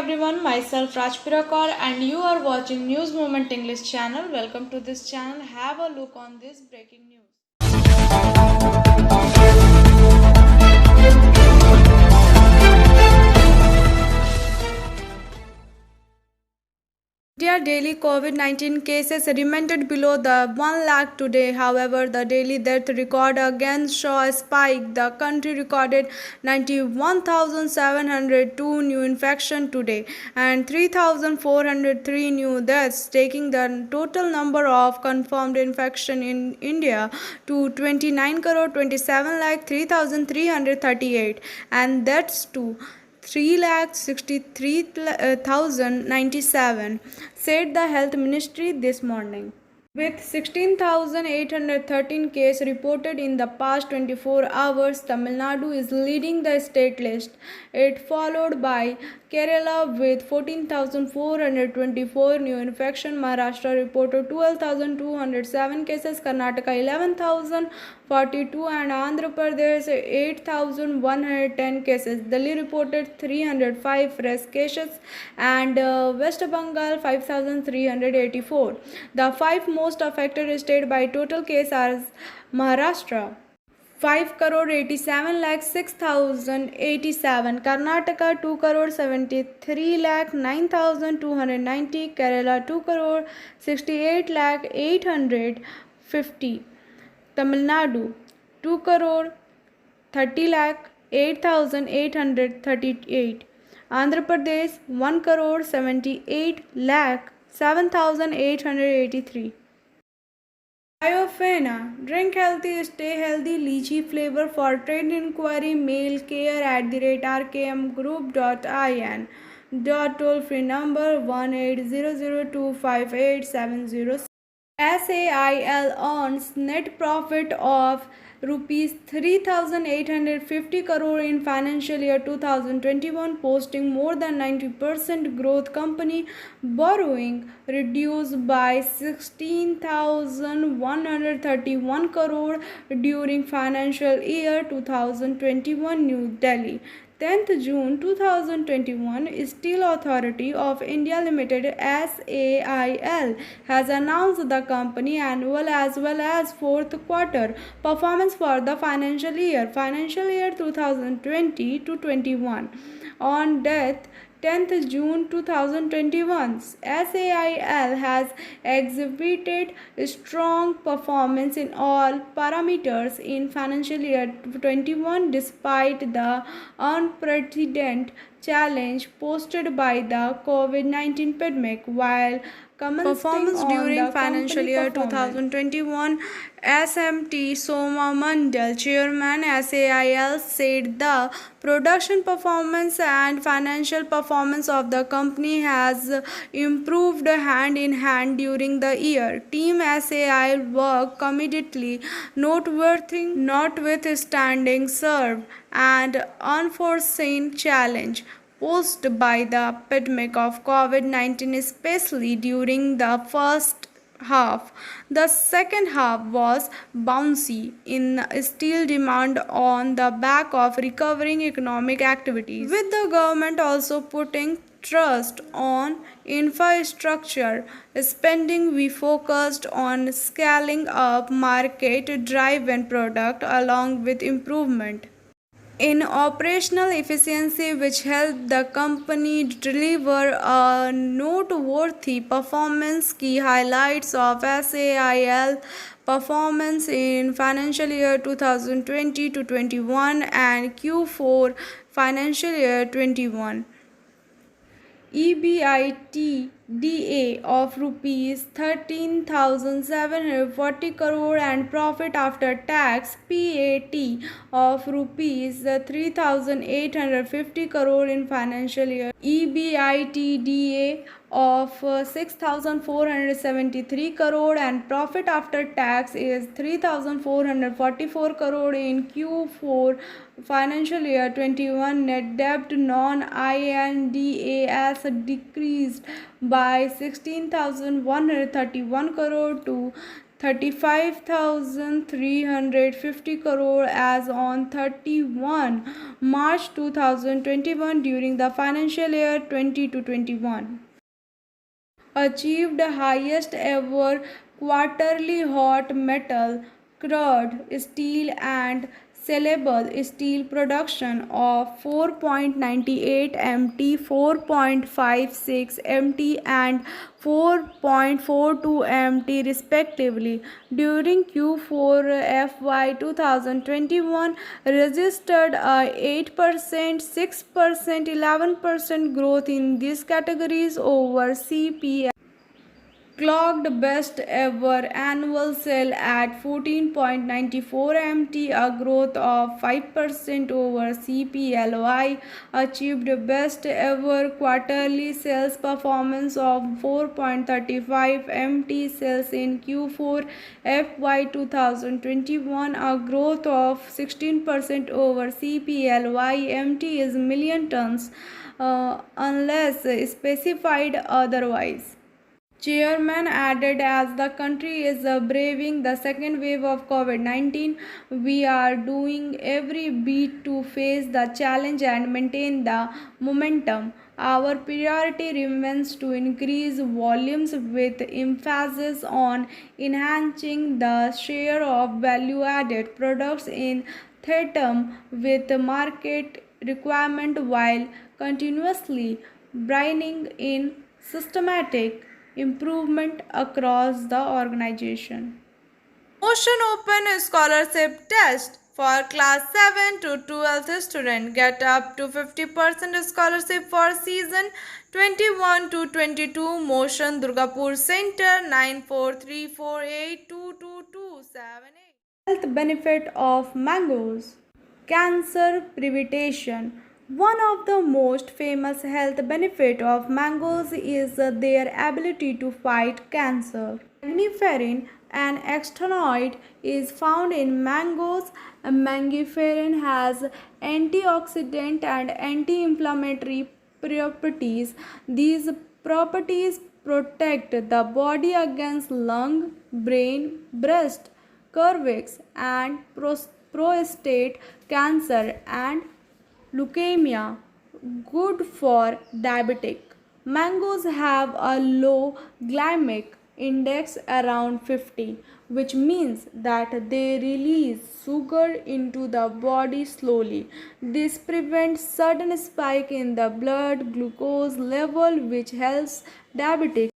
everyone, myself Rajpira Kaur and you are watching News Moment English channel. Welcome to this channel. Have a look on this breaking news. India daily COVID-19 cases remained below the 1 lakh today. However, the daily death record again saw a spike. The country recorded 91,702 new infections today and 3,403 new deaths, taking the total number of confirmed infections in India to 29 crore 27 lakh 3,338 and deaths to 3,63,097, said the Health Ministry this morning. With 16,813 cases reported in the past 24 hours, Tamil Nadu is leading the state list. It followed by Kerala with 14,424 new infections. Maharashtra reported 12,207 cases, Karnataka 11,042 and Andhra Pradesh 8,110 cases. Delhi reported 305 fresh cases and West Bengal 5,384. The five most affected states by total case are Maharashtra 5 crore 87 lakh 6,087, Karnataka 2 crore 73 lakh 9,290, Kerala 2 crore 68 lakh 850, Tamil Nadu 2 crore 30 lakh 8,838, Andhra Pradesh 1 crore 78 lakh 7,883. Biofena, drink healthy, stay healthy, lychee flavor. For trade inquiry, mail care@rkmgroup.in. Toll free number 1800258706. SAIL earns net profit of rupees 3,850 crore in financial year 2021, posting more than 90% growth. Company borrowing reduced by 16,131 crore during financial year 2021. New Delhi, 10th June 2021, Steel Authority of India Limited SAIL has announced the company annual as well as fourth quarter performance for the financial year 2020 to 21. On death 10th June 2021, SAIL has exhibited strong performance in all parameters in financial year 21 despite the unprecedented challenge posed by the COVID-19 pandemic. While performance during financial year 2021, SMT Soma Mandal, chairman SAIL, said the production performance and financial performance of the company has improved hand in hand during the year. Team SAIL worked committedly, notwithstanding served and unforeseen challenge posed by the pandemic of COVID-19, especially during the first half. The second half was bouncy in steel demand on the back of recovering economic activities, with the government also putting trust on infrastructure spending. We focused on scaling up market-driven product along with improvement in operational efficiency, which helped the company deliver a noteworthy performance. Key highlights of SAIL performance in financial year 2020 to 21 and Q4 financial year 21. EBITDA of rupees 13,740 crore and profit after tax PAT of rupees 3,850 crore in financial year. EBITDA of 6,473 crore and profit after tax is 3,444 crore in Q4 financial year 21. Net debt non-INDAS decreased by 16,131 crore to 35,350 crore as on 31 March 2021 during the financial year 20 to 21. Achieved highest ever quarterly hot metal, crude steel and saleable steel production of 4.98 mt, 4.56 mt and 4.42 mt respectively during Q4 FY 2021, registered a 8%, 6%, 11% growth in these categories over CPI, clocked best ever annual sale at 14.94 mt, a growth of 5% over CPLY, achieved best ever quarterly sales performance of 4.35 mt sales in Q4 FY 2021, a growth of 16% over CPLY. MT is million tons unless specified otherwise. Chairman added, as the country is braving the second wave of COVID 19, we are doing every bit to face the challenge and maintain the momentum. Our priority remains to increase volumes with emphasis on enhancing the share of value added products in tandem with market requirement while continuously bringing in systematic improvement across the organization. Motion Open Scholarship Test for class 7 to 12th student get up to 50% scholarship for season 21 to 22. Motion Durgapur Center 9434822278. Health benefit of mangoes. Cancer prevention. One of the most famous health benefits of mangoes is their ability to fight cancer. Magniferin, an externioid, is found in mangoes. Magniferin has antioxidant and anti-inflammatory properties. These properties protect the body against lung, brain, breast, cervix, and prostate cancer and leukemia. Good for diabetic. Mangoes have a low glycemic index around 50, which means that they release sugar into the body slowly. This prevents sudden spike in the blood glucose level, which helps diabetics.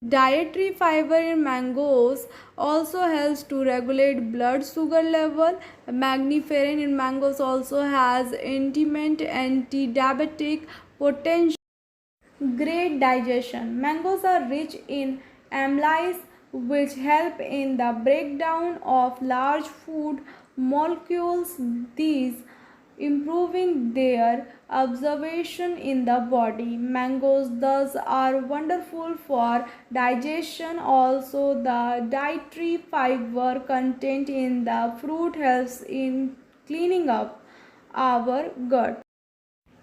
Dietary fiber in mangoes also helps to regulate blood sugar level. Magniferin in mangoes also has intimate anti-diabetic potential. Great digestion. Mangoes are rich in amylase, which help in the breakdown of large food molecules, these improving their absorption in the body. Mangoes thus are wonderful for digestion. Also, the dietary fiber content in the fruit helps in cleaning up our gut.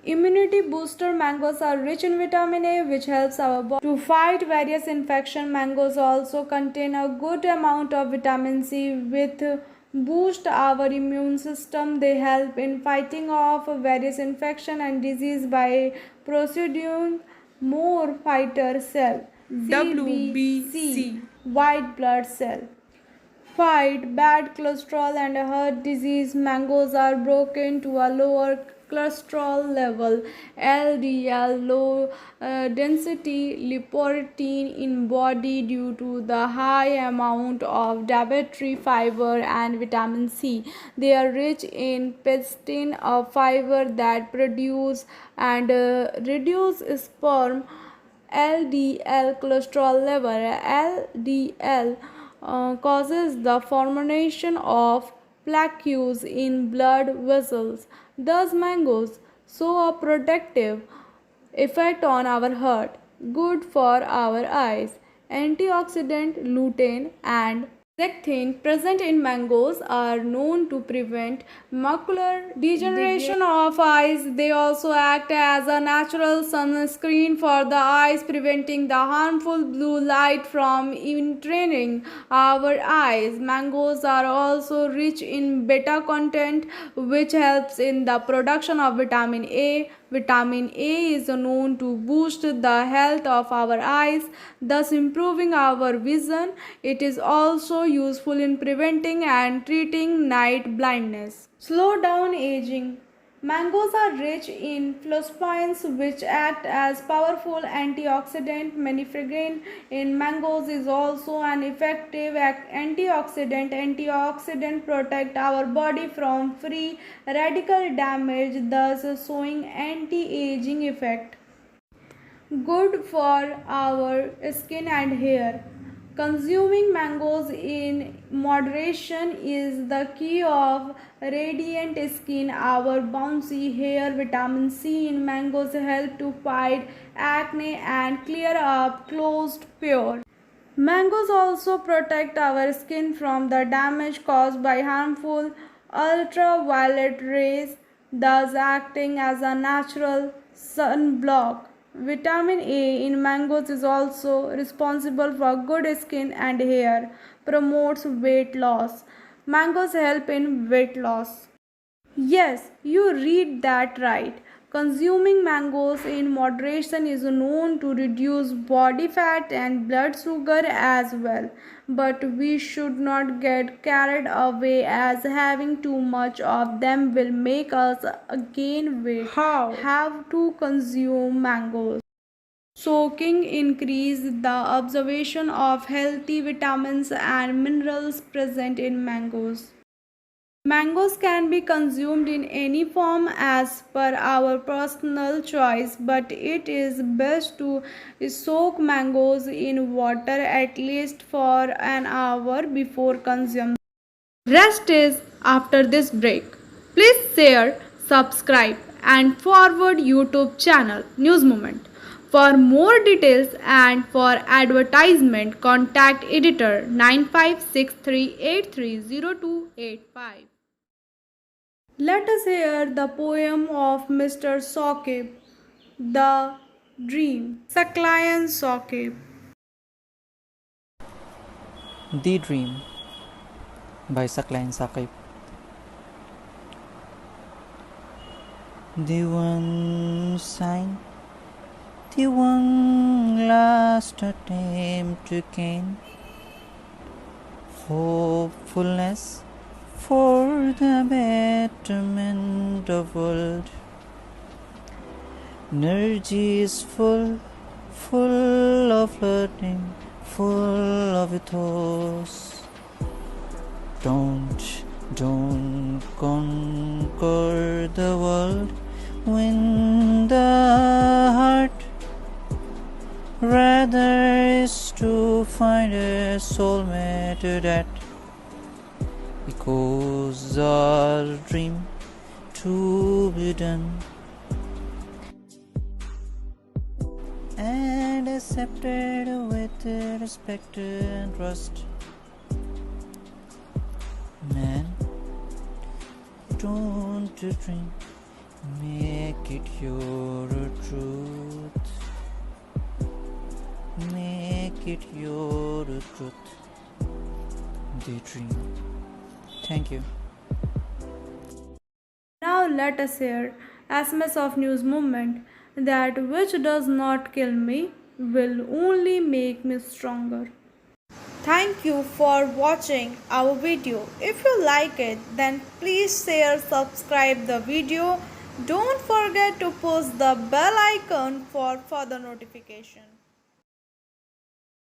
Immunity booster. Mangoes are rich in vitamin A, which helps our body to fight various infections. Mangoes also contain a good amount of vitamin C, which boost our immune system. They help in fighting off various infection and disease by producing more fighter cell, WBC, white blood cell. Fight bad cholesterol and heart disease. Mangoes are broken to a lower cholesterol level, LDL, low density lipoprotein in body due to the high amount of dietary fiber and vitamin C. They are rich in pectin, a fiber that produce and reduce sperm LDL cholesterol level. LDL causes the formation of plaques in blood vessels. Thus, mangoes show a protective effect on our heart, good for our eyes, antioxidant lutein and Zeaxanthin present in mangoes are known to prevent macular degeneration of eyes. They also act as a natural sunscreen for the eyes, preventing the harmful blue light from entering our eyes. Mangoes are also rich in beta content, which helps in the production of vitamin A. Vitamin A is known to boost the health of our eyes, thus improving our vision. It is also useful in preventing and treating night blindness. Slow down aging. Mangoes are rich in flavonoids which act as powerful antioxidant. Manifragine in mangoes is also an effective antioxidant. Antioxidants protect our body from free radical damage, thus showing anti-aging effect. Good for our skin and hair. Consuming mangoes in moderation is the key of radiant skin. Our bouncy hair, vitamin C in mangoes help to fight acne and clear up closed pores. Mangoes also protect our skin from the damage caused by harmful ultraviolet rays, thus acting as a natural sunblock. Vitamin A in mangoes is also responsible for good skin and hair, promotes weight loss. Mangoes help in weight loss. Yes, you read that right. Consuming mangoes in moderation is known to reduce body fat and blood sugar as well. But we should not get carried away as having too much of them will make us gain weight. How? Have to consume mangoes. Soaking increase the absorption of healthy vitamins and minerals present in mangoes. Mangoes can be consumed in any form as per our personal choice, but it is best to soak mangoes in water at least for an hour before consumption. Rest is after this break. Please share, subscribe, and forward YouTube channel News Moment. For more details and for advertisement, contact editor 9563830285. Let us hear the poem of Mr. Saqib, The Dream. Saklayan Saqib. The Dream by Saklayan Saqib. The one sign, the one last attempt to gain hopefulness for the betterment of world. Energy is full of learning, full of ethos. Don't conquer the world, win the heart. Rather is to find a soulmate that echoes our dream to be done and accepted with respect and trust. Man, don't dream, make it your truth. Make it your truth. The dream. Thank you. Now let us hear SMS of News Movement. That which does not kill me will only make me stronger. Thank you for watching our video. If you like it, then please share, subscribe the video. Don't forget to push the bell icon for further notification.